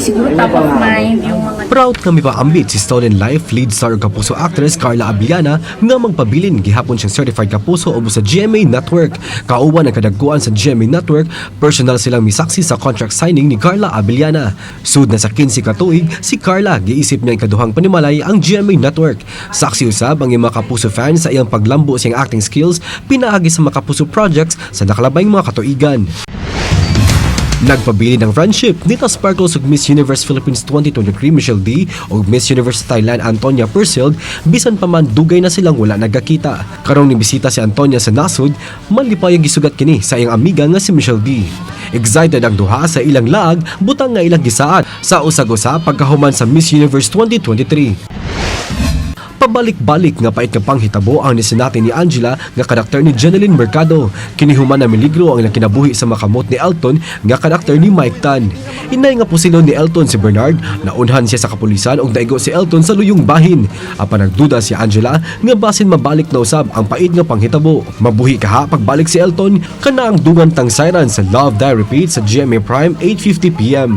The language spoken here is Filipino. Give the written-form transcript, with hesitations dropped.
siguro top of mind yung mga Proud kami paambit si Stolen Life lead star ug kapuso actress Carla Abiliana nga magpabilin gihapon siyang certified kapuso ubo sa GMA Network. Kauban ang kadagkuan sa GMA Network, personal silang misaksi sa contract signing ni Carla Abiliana. Sud na sa 15 ka tuig, si Carla giisip niya ikaduhang panimalay ang GMA Network. Saksi usab ang mga kapuso fans sa iyang paglambo siyang acting skills pinaagi sa mga kapuso projects sa nakalabayng mga katuigan. Nagpabili ng friendship nita Sparkles ug Miss Universe Philippines 2023 Michelle D ug Miss Universe Thailand Antonia Persild bisan pa man dugay na silang wala nagkakita. Karong nibisita si Antonia sa nasud, malipay ang gisugat kini sa iyang amiga nga si Michelle D. Excited ang duha sa ilang laag, butang nga ilang gisaad sa usag-usa pagkahuman sa Miss Universe 2023. Pabalik-balik nga pait nga panghitabo ang nisinati ni Angela nga karakter ni Jeneline Mercado. Kinihuman na miligro ang kinabuhi sa makamot ni Elton nga karakter ni Mike Tan. Inay nga pusilon ni Elton si Bernard, naunhan siya sa kapulisan ug naigo si Elton sa luyong bahin. Apan nagduda si Angela nga basin mabalik na usab ang pait nga panghitabo. Mabuhi kaha pagbalik si Elton kana ang dungan tang siren sa Love Die Repeat sa GMA Prime 8:50 PM.